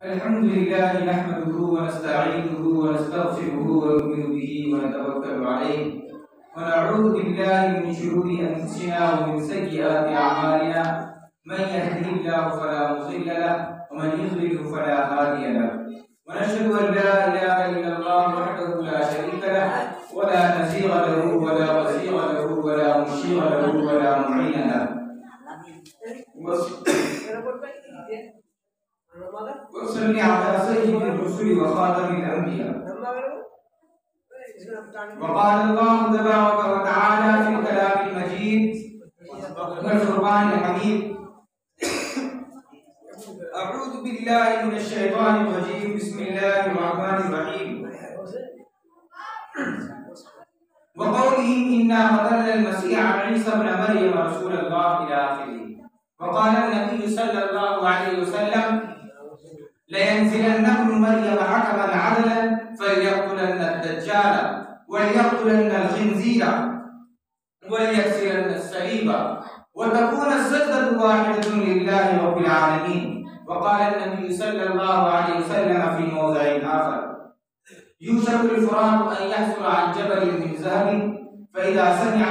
अल्हम्दुलिल्लाह नहमदुहु व नस्तईनुहु व नस्तगफिरुहु व नु'मिनु बिही व नतवक्कलु अलैहि व नऊज़ु बिल्लाहि मिन शुरूरि अंफुसिना व मिन सय्यिआति अअमालिना मन यहदिहिल्लाहु फला मुज़िल्ल लहु व मन युज़लिल्हु फला हादिय लहु व नशहदु अन ला इलाहा इल्लल्लाह वहदहु ला शरीका लहु व ला नज़ीरा लहु व ला वज़ीरा लहु व ला मुशीरा लहु व ला मुईना लहु वसल्ली अला सय्यिदिर रुसुली व खातमिल अंबिया वक़ाल अल्लाहु तबारक व तआला फ़िल कलामिल मजीद वल फ़ुरक़ानिल हमीद अऊज़ु बिल्लाहि मिनश शैतानिर रजीम बिस्मिल्लाहिर रहमानिर रहीम व क़ौलिहि इन्ना क़तलनल मसीह ईसा इब्न मरियम रसूलल्लाह इला आखिरिह व क़ाल नबी सल्लल्लाहु अलैहि वसल्लम लयंज़िलन्न इब्नु मरियम हकमन अदलन फलयक़तुलन्न अद-दज्जाल वलयक़तुलन्न अल-खिंज़ीर वलयक्सिरन्न as-सलीब वतकून as-सजदतु वाहिदतुन लिल्लाहि रब्बिल आलमीन वक़ाल नबी सल्लल्लाहु अलैहि वसल्लम फ़ी मौज़िइन आख़र यूशकु al-फ़ुरातु अन यहसुल अन जबलिन मिन ज़हबिन फ़इज़ा समिअ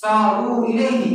सारू इलैहि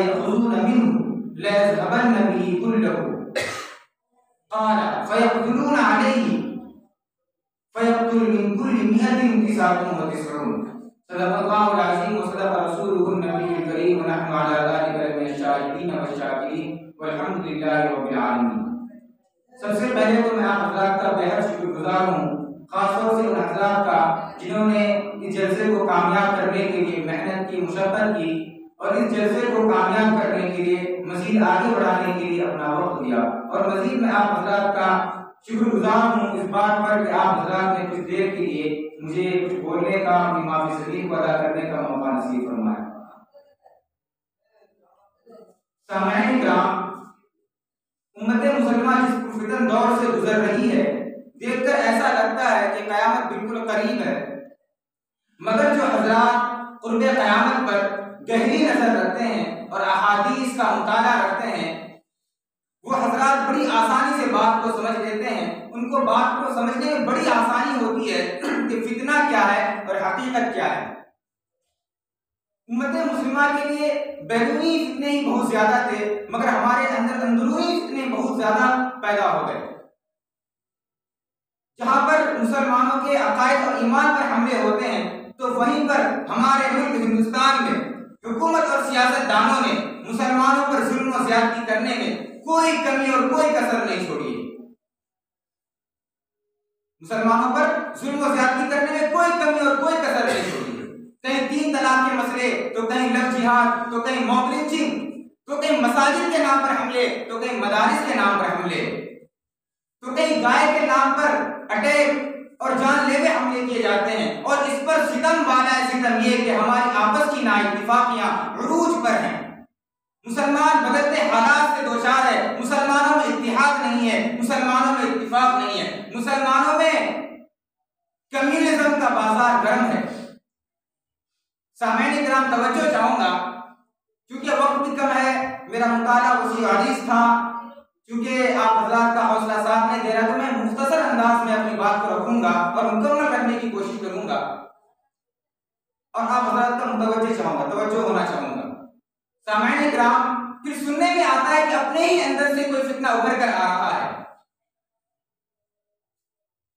यअख़ुज़ून मिन्हु लयज़हबन्न बिहि कुल्लहु क़ाल फ़यक़तुलून अलैहि फ़यक़तुल मिन कुल्लि मिअतिन तिस्अतुन व तिस्ऊन सदक़ल्लाहुल अज़ीम व सदक़ रसूलुहुन नबियुल करीम व नहनु अला ज़ालिका मिनश शाहिदीन व शाकिरीन वल्हम्दुलिल्लाहि रब्बिल आलमीन। सबसे पहले तो मैं आप हज़रात का बेहद शुक्रगुज़ार हूँ, खासतौर से उन हज़रात का जिन्होंने इस जलसे को कामयाब करने के लिए मेहनत की, मुशक्क़त की और इस जलसे को कामयाब करने के लिए मज़ीद आगे बढ़ाने के लिए अपना वक्त दिया। और मज़ीद मैं आप हज़रात का शुक्रगुज़ार हूँ इस बात पर कि आप हज़रात ने कुछ देर के लिए मुझे कुछ बोलने का, अपनी माफ़ी सलीम को अदा करने का मौका नसीब फरमाया। सामईन किराम, उम्मत मुसलमान जिस पुरफ़ितन दौर से गुजर रही है, देखकर ऐसा लगता है कि क़यामत बिल्कुल करीब है, मगर जो हज़रात क़ुर्ब क़यामत पर गहरी नज़र रखते हैं और अहादीस का मुताला रखते हैं, वो हज़रात बड़ी आसानी से बात को समझ लेते हैं। उनको बात को समझने में बड़ी आसानी होती है कि फितना क्या है और हकीकत क्या है। उम्मत मुस्लिमा के लिए बैरूनी फितने ही बहुत ज्यादा थे, मगर हमारे अंदर अंदरूनी फितने बहुत ज्यादा पैदा हो गए। जहां पर मुसलमानों के अकायद और ईमान पर हमले होते हैं, तो वहीं पर हमारे मुल्क हिंदुस्तान में हुकूमत और सियासतदानों ने मुसलमानों पर जुल्म और ज़्यादती करने में कोई कमी और कोई कसर नहीं छोड़ी। मुसलमानों पर जुल्म और ज़्यादती करने में कोई कमी और कोई कसर नहीं छोड़ी। कहीं 3 तलाक के मसले, तो कहीं लव जिहाद, तो कहीं मॉब लिंचिंग, तो कहीं मसाजिद के नाम पर हमले, तो कहीं मदारिस के नाम पर हमले, तो कहीं गाय के नाम पर अटैक और जानलेवे हमले किए जाते हैं। और इस पर सितम वाला सितम ये कि हमारी आपस की नाइत्तिफाकियां उरूज पर हैं। मुसलमान बदलते हालात से दोचार है, मुसलमानों में इत्तिहाद नहीं है, मुसलमानों में इत्तिफाक नहीं है, मुसलमानों में कम्युनिज्म का बाजार गर्म है। सामईन किराम, तवज्जो चाहूंगा, क्योंकि वक्त भी कम है, मेरा मुताला वसी अजीज था, क्योंकि आप हज़रात का हौसला साथ नहीं दे रहा, तो मैं मुख्तसर अंदाज में अपनी बात को रखूंगा और मुकम्मल करने की कोशिश करूंगा और आप हज़रात का मुतवज्जो चाहूंगा, तवज्जो होना चाहूंगा। सामईन किराम, फिर सुनने में आता है कि अपने ही अंदर से कोई फितना उभर कर आ रहा है,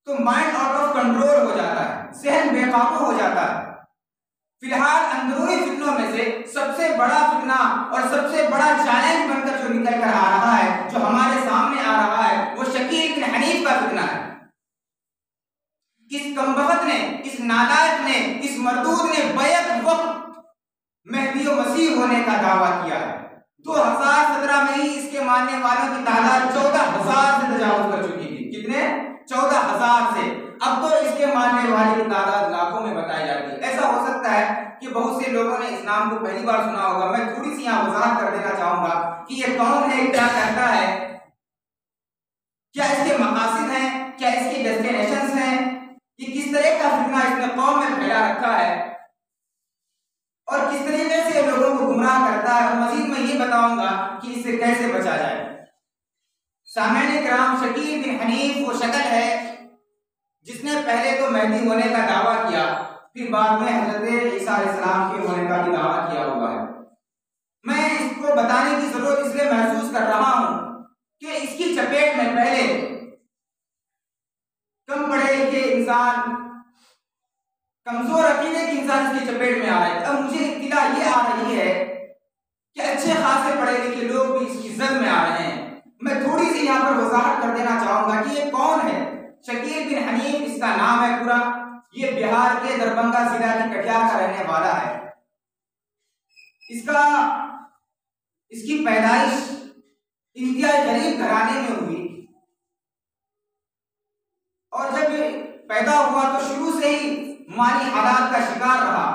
तो माइंड आउट ऑफ कंट्रोल हो जाता है, ज़हन बेकाबू हो जाता है। फिलहाल अंदरूनी फितनों में से सबसे बड़ा फितना और सबसे बड़ा चैलेंज बनकर जो निकल कर आ रहा है, जो हमारे सामने आ रहा है, वो शकील इब्न हनीफ का फितना है। इस कमबख्त ने, इस नालायक ने, इस मरदूद ने बैत वक्त मेहदी व मसीह होने का दावा किया है। 2017 में ही इसके मानने वालों की तादाद 14,000 से तजावुज कर चुकी थी। कितने? 14,000 से। अब तो इसके मानने वाले की तादाद लाखों में बताई जाती है। ऐसा हो सकता है कि बहुत से लोगों ने इस नाम को पहली बार सुना होगा। मैं थोड़ी सी यहाँ वजाहत कर देना चाहूंगा कि ये कौन है, क्या करता है, क्या इसके मकासद हैं, क्या इसके डेस्टिनेशंस हैं, कि किस तरह का फितना इसने कौम में फैला रखा है और किस तरीके से लोगों को गुमराह करता है, और मजीद मैं ये बताऊंगा कि इससे कैसे बचा जाए। सामने किराम, शकील बिन हनीफ वो शक्ल है जिसने पहले तो मेहदी होने का दावा किया, फिर बाद में हजरत ईसा अलैहिस्सलाम के होने का भी दावा किया हुआ है। मैं इसको बताने की जरूरत इसलिए महसूस कर रहा हूं कि इसकी चपेट में पहले कम पढ़े लिखे इंसान, कमजोर अकीदे के इंसान इसकी चपेट में आ रहे हैं। अब मुझे इत्तिला ये आ रही है कि अच्छे खासे पढ़े लिखे लोग भी इसकी जद में आ रहे हैं। मैं थोड़ी सी यहाँ पर वजाहत कर देना चाहूंगा कि ये कौन है। शकील बिन हनीफ इसका नाम है पूरा। ये बिहार के दरभंगा जिला के कटिहार का रहने वाला है। इसकी पैदाइश इंतहाई गरीब घराने में हुई, और जब ये पैदा हुआ तो शुरू से ही माली हालात का शिकार रहा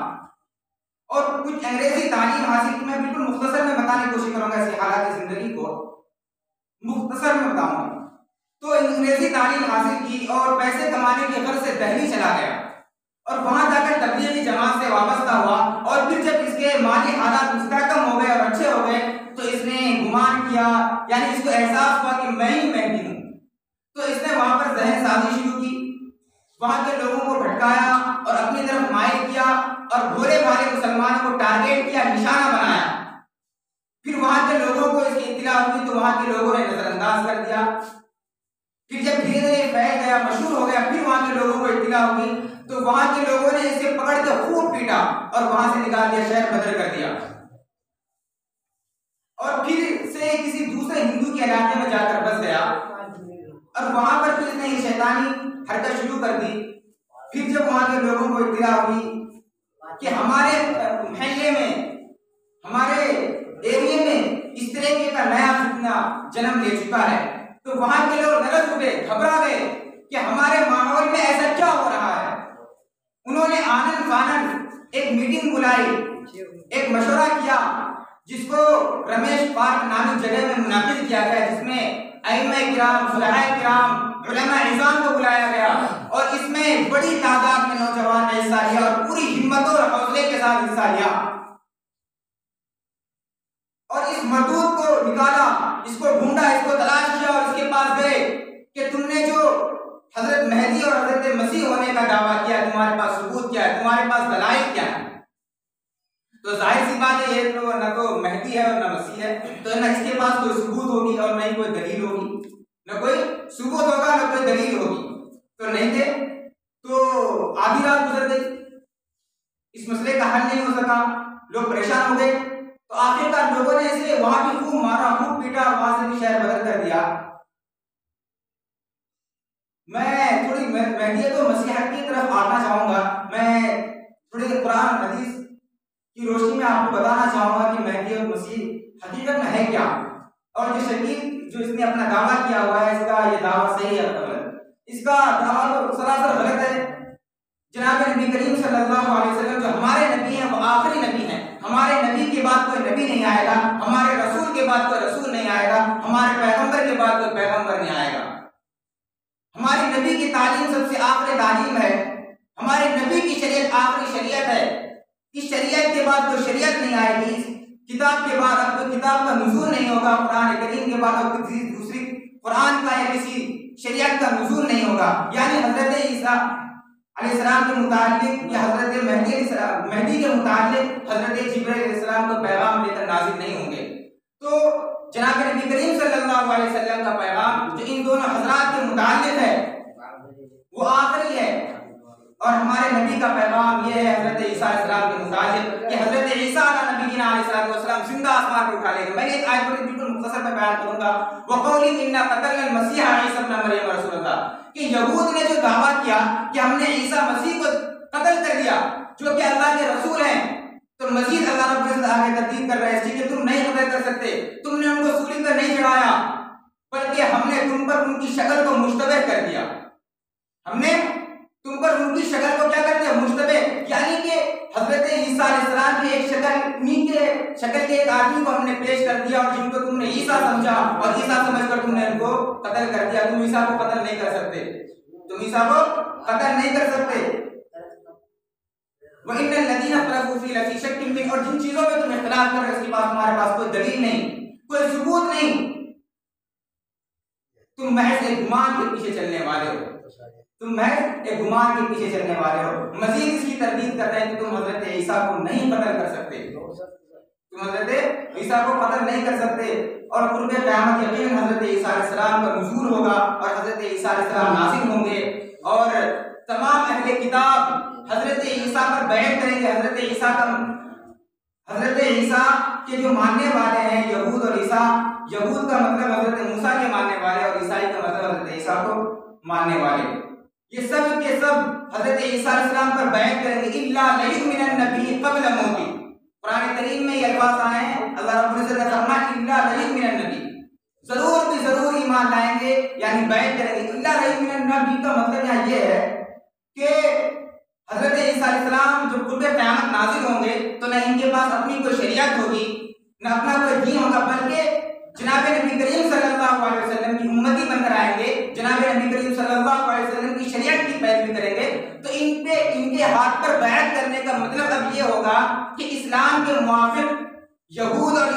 और कुछ अंग्रेजी तालीम हासिल की। मैं बिल्कुल मुख्तसर में बताने की कोशिश करूंगा इसकी हालात जिंदगी को, मुख्तसर में बताऊंगा। तो अंग्रेजी तालीम हासिल की और पैसे कमाने के गर्ज से दिल्ली चला गया और वहां जाकर तबलीगी जमात से वाबस्ता हुआ। और फिर जब इसके माली हालात मुस्तहकम हो गए और अच्छे हो गए तो इसने गुमान किया, यानी इसको एहसास हुआ कि मैं ही मेहदी हूं। तो इसने वहां पर जहन साजी शुरू की, वहां के लोगों को भटकाया और अपनी तरफ माइल किया और भोले भाले मुसलमानों को टारगेट किया, निशाना बनाया। फिर वहां के लोगों को इसकी इत्तला हुई तो वहां के लोगों ने नजरअंदाज कर दिया। फिर जब धीरे धीरे फैल गया, मशहूर हो गया, फिर वहां के लोगों को इत्तला हुई तो वहां के लोगों ने इसे पकड़ के खूब पीटा और वहां से निकाल दिया, शहर बदल कर दिया। और फिर से किसी दूसरे हिंदू के इलाके में जाकर बस गया और वहां पर फिर इसने ये शैतानी हरकत शुरू कर दी। फिर जब वहां के लोगों को इत्तला हुई कि हमारे मोहल्ले में, हमारे एरिया में इस तरह का नया फितना जन्म ले चुका है, तो वहां के लोग नरस उठे, घबरा गए कि हमारे माहौल में ऐसा क्या हो रहा है। उन्होंने आनंद फानंद एक मीटिंग बुलाई, एक मशवरा किया जिसको रमेश पार्क नामक जगह में मुनाकिद किया गया, जिसमें अइम्मा किराम, फुलहाए किराम, उलमा इज़ाम को बुलाया गया और इसमें बड़ी तादाद में नौजवान ने हिस्सा लिया और पूरी हिम्मत और हौसले के साथ हिस्सा लिया और इस मरदूद को निकाला, इसको ढूंढा, इसको तलाश किया और इसके पास गए कि तुमने जो हजरत मेहदी और हजरत मसीह होने का दावा किया, तुम्हारे पास सबूत क्या है, तुम्हारे पास दलाइल क्या है। तो जाहिर सी बात है ये तो न तो मेहदी है और न मसीह है, तो न इसके पास कोई सबूत होगी और न ही कोई दलील होगी, न कोई सबूत होगा न कोई दलील होगी। तो नहीं थे, तो आधी रात गुजर गई, इस मसले का हल नहीं हो सका, लोग परेशान हो गए। तो आखिरकार लोगों ने इसे वहां भी खूब मारा, खूब पीटा, वहां से भी शहर बदल कर दिया। मैं थोड़ी मेहदी तो मसीहत की तरफ आना चाहूंगा। मैं थोड़ी कुरान हदीस की रोशनी में आपको बताना चाहूंगा कि मेहदी और मसीह हकीकत में है क्या, और जो शकील जो इसने अपना दावा किया हुआ है, इसका ये दावा सही है गलत। इसका दावा तो सरासर गलत है। जनाब नबी करीम सल्लल्लाहु अलैहि वसल्लम जो हमारे नबी हैं वो आखिरी नबी हैं। हमारे नबी के बाद कोई नबी नहीं आएगा, हमारे रसूल के बाद कोई रसूल नहीं आएगा, हमारे पैगंबर के बाद कोई पैगंबर नहीं आएगा। हमारे नबी की तालीम सबसे आखिरी तालीम है, हमारे नबी की शरीयत आखिरी शरीयत है। इस शरीयत के बाद कोई शरीयत नहीं आएगी, इस किताब के बाद अब कोई किताब का नुज़ूल नहीं होगा, कुरान करीम के बाद अब किसी दूसरी कुरान का या किसी शरीयत का नुज़ूल नहीं होगा। यानी हजरत ईसा अलैहिस्सलाम के मुतालिक या हजरत मेहदी के मुतालिक हजरत जिब्रील अलैहिस्सलाम को पैगाम लेकर नाजिल नहीं होंगे। तो जनाब नबी करीम सल्लल्लाहु अलैहि वसल्लम का पैगाम जो इन दोनों हजरात के मुतालिक है वो आखिरी है, और हमारे नबी का पैगाम ये है हजरत ईसा अलैहिस्सलाम के मुतालिक कि हजरत ईसा नबीना अलैहिस्सलाम जिंदा आसमान पर उठा लेंगे। मैंने एक आयत पर बिल्कुल मुख्तसर में बयान करूंगा। वक़ौली इन्ना क़तलना मसीह ईसा इब्न मरियम रसूलल्लाह, कि यहूद ने जो दावा किया कि हमने ईसा मसीह को कत्ल कर दिया जो कि अल्लाह के रसूल हैं, तो मजीद अल्लाह रब्बुल इज्जत आगे तहदीद कर रहा है कि तुम नहीं कत्ल कर सकते, तुमने उनको सूली पर नहीं चढ़ाया, बल्कि हमने तुम पर उनकी शक्ल को मुश्तबह कर दिया। हमने तुम पर उनकी शक्ल को क्या कर दिया, मुश्तबह, यानी कि हजरत ईसा अलैहिस्सलाम की एक शक्ल के एक आदमी को हमने पेश कर दिया और जिनको तुमने ईसा समझा और ईसा समझकर तुमने उनको कत्ल कर दिया। तुम ईसा को कत्ल नहीं कर सकते, तुम ईसा को कत्ल नहीं कर सकते। वइन्नल लज़ीना इख्तलफ़ू फ़ीहि लफ़ी शक्किन मिन्हु, और जिन चीजों में तुम इख्तिलाफ कर रहे हो उसके पास तुम्हारे पास कोई दलील नहीं, कोई सबूत नहीं, तुम महज एक गुमान के पीछे चलने वाले हो, तुम महज एक गुमान के पीछे चलने वाले हो। मजीद इसकी तरदीद कर रहे हैं कि तुम हजरत ईसा को नहीं कत्ल कर सकते, तुम हजरत ईसा को कत्ल नहीं कर सकते, और कुर्ब क़यामत यकीनन हजरत ईसा अलैहिस्सलाम का नुज़ूल होगा और हजरत ईसा अलैहिस्सलाम नाज़िल होंगे, और तमाम अहले किताब हजरत ईसा पर बैत करेंगे। हजरत ईसा के जो मानने वाले हैं यहूद और ईसा, यहूद का मतलब हजरत मूसा के मानने वाले और ईसाई का मतलब हजरत ईसा को मानने वाले, ये सब के सब हजरत ईसा अलैहिस्सलाम पर बैत करेंगे। इल्ला लयुमिनन नबी क़ब्ल मौती, कुरान करीम में ये अल्फाज आए हैं, अल्लाह रब्बुल इज्जत ने फरमाया इल्ला लयुमिनन नबी, जरूर भी जरूर ईमान लाएंगे यानी बैत करेंगे। इल्ला लयुमिनन नबी का मतलब यहाँ ये है कि हजरत ईसा अलैहिस्सलाम जब कुर्ब क़यामत नाज़िल होंगे तो न इनके पास अपनी कोई शरीयत होगी, न अपना कोई दीन होगा, बल्कि जनाब नबी करीम सल्लल्लाहु अलैहि वसल्लम की उम्मती बनकर आएंगे, जनाब नबी करीम सल्लल्लाहु अलैहि वसल्लम की शरीयत की पैरवी करेंगे। तो इनके हाथ पर बैत करने का मतलब अब ये होगा कि इस्लाम के मुवाफिक यहूद और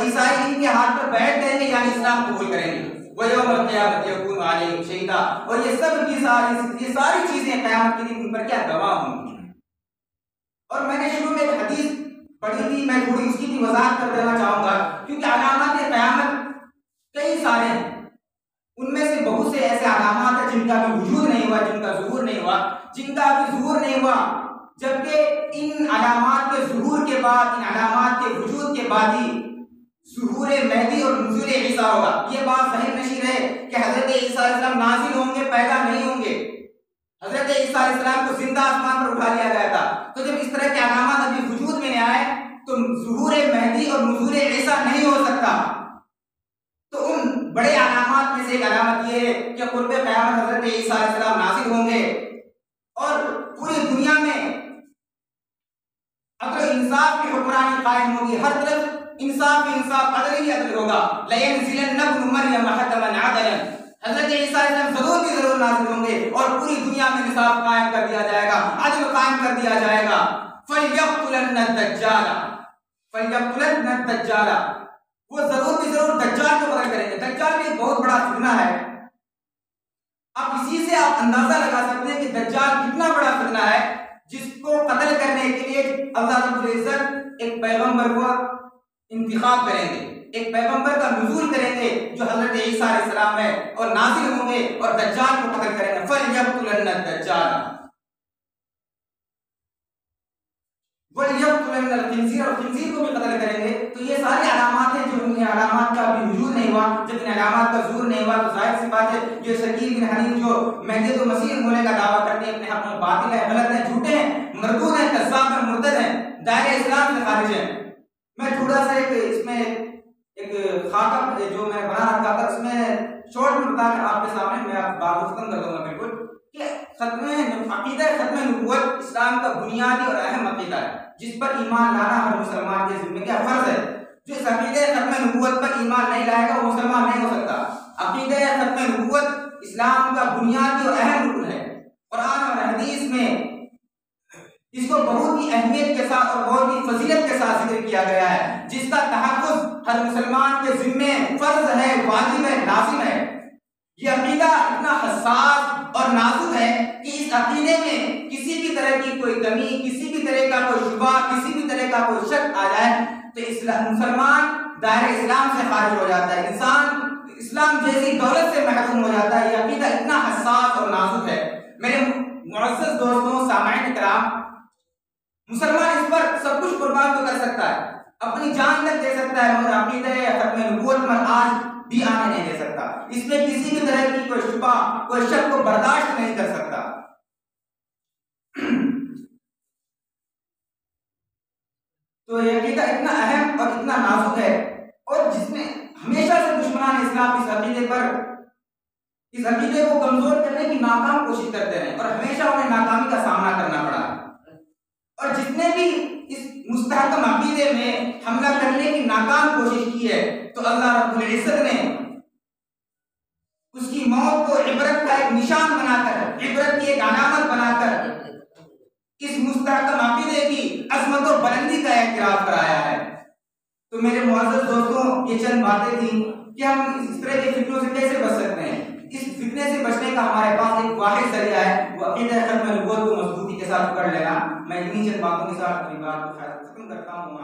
ईसाई इनके हाथ पर बैत करेंगे यानी इस्लाम कबूल करेंगे। वयौमल क़यामत यकूनु अलैहिम शहीदा, और ये सब की सारी चीजें क़यामत के दिन उन पर क्या गवाह होंगी। और मैंने शुरू में एक हदीस पढ़ी थी, मैं थोड़ी उसकी भी वजाहत कर देना चाहूंगा, क्योंकि अलामात क़यामत कई सारे हैं, उनमें से बहुत से ऐसे अलामात हैं जिनका भी वजूद नहीं हुआ, जिनका ज़ुहूर नहीं हुआ, जबकि इन अलामात के ज़ुहूर के बाद, इन अलामात के वजूद के बाद ही ज़ुहूर महदी और नुज़ूल ईसा होगा। ये बात ज़ाहिर नशीर है कि हज़रत ईसा अलैहिस्सलाम नाज़िल होंगे, पैदा नहीं होंगे। हज़रत ईसा अलैहिस्सलाम को जिंदा आसमान पर उठा लिया गया था, तो जब इस तरह के अलामात अभी वजूद में नहीं आए तो ज़ुहूर महदी और नुज़ूल ईसा नहीं हो सकता। तो उन बड़े अलामात में से एक अलामत ये है कि कुर्ब क़यामत हज़रत ईसा अलैहिस्सलाम नाज़िल होंगे और पूरी दुनिया में अदल इंसाफ की हुक्मरानी कायम होगी, हर तरफ इंसाफ अदल ही अदल होगा। लयनज़िलन्न इब्नु मरियम हकमन अदलन, हज़रत ईसा अलैहिस्सलाम जरूर भी जरूर नाज़िल होंगे और पूरी दुनिया में इंसाफ कायम कर दिया जाएगा, अदल कायम कर दिया जाएगा। फलयक़्तुलन्न दज्जाल, वो जरूर भी जरूर दज्जाल को कत्ल करेंगे। दज्जाल भी बहुत बड़ा फितना है, आप इसी से आप अंदाजा लगा सकते हैं कि दज्जाल कितना बड़ा फितना है, जिसको कत्ल करने के लिए अल्लाह रब्बुल इज्जत एक पैगंबर को इंतखाब करेंगे, एक पैगंबर का नुज़ूल करेंगे जो हजरत ईसा अलैहिस्सलाम है और नाज़िल होंगे और दज्जाल को कत्ल करेंगे। फलयक़्तुलन्न दज्जाल वलयक़्तुलन्न खिंज़ीर, और खिंज़ीर को भी कत्ल करेंगे। तो ये सारी अलामात हैं जो इन अलामात का भी वजूद नहीं हुआ। जब इन अलामात का ज़ुहूर नहीं हुआ तो जाहिर सी बात है ये शकील बिन हनीफ जो महदी तो मसीह होने का दावा करते हैं, अपने हक में बातिल है, गलत है, झूठे हैं, मरदूद हैं, कज़्ज़ाब हैं, मुर्तद हैं, दायरे इस्लाम से खारिज हैं। मैं थोड़ा सा इसमें एक खाका जो मैं बना रखा था उसमें शॉर्ट में बताकर आपके सामने मैं बात खत्म कर दूंगा बिल्कुल कि अकीदा खत्म नबूवत इस्लाम का बुनियादी और अहम अकीदा है जिस पर ईमान लाना हर मुसलमान के जिम्मे का फर्ज है। जो इस अकीदे खत्म नबूवत पर ईमान नहीं लाएगा वो मुसलमान नहीं हो सकता। अकीदे खत्म नबूवत इस्लाम का बुनियादी और अहम रुकन है। कुरान और हदीस में इसको बहुत ही अहमियत के साथ और बहुत ही फजीलत के साथ जिक्र किया गया है, जिसका तहफ़्फ़ुज़ हर मुसलमान के जिम्मे फर्ज है, वाजिब है, लाजिम है। ये अकीदा इतना हसास और नाजुक है कि इस अकीदे में किसी भी तरह की कोई कमी, किसी भी तरह का कोई शुबा, किसी भी तरह का कोई शक आ जाए तो मुसलमान दायरे इस्लाम से खारिज हो जाता है, इंसान इस्लाम जैसी दौलत से महरूम हो जाता है। ये अकीदा इतना हसास और नाजुक है। मेरे मुअज़्ज़ज़ दोस्तों, सामाईन किराम, मुसलमान इस पर सब कुछ कुर्बान तो कर सकता है, अपनी जान तक दे सकता है, मगर अकीदा खत्म नबूवत में आज भी आने नहीं दे सकता। इसमें किसी भी तरह की कोई शुबा, कोई शक को बर्दाश्त नहीं कर सकता। तो ये अकीदा इतना अहम और इतना नाजुक है और जिसमें हमेशा से दुश्मनान इस्लाम इस अकीदे को कमजोर करने की नाकाम कोशिश करते रहे और हमेशा उन्हें नाकामी का सामना करना पड़ा। और जितने भी इस मुस्तहकम अकीदे में हमला करने की नाकाम कोशिश की है तो अल्लाह रब्बुल इज्जत ने उसकी मौत को इबरत का एक निशान बनाकर, इबरत की एक अलामत बनाकर इस मुस्तहकम अकीदे की अज़मत और बुलंदी का एतराफ़ कराया है। तो मेरे मुअज़्ज़ज़ दोस्तों, ये चंद बातें थी कि हम इस तरह के फितनों से कैसे बच सकते हैं। इस फितने से बचने का हमारे पास एक वाहिद ज़रिया है, वो अक़ीदा ख़त्म नबूवत को मज़बूती के साथ पकड़ लेना। मैं इन्हीं चंद बातों के साथ अपनी बात को खत्म करता हूँ।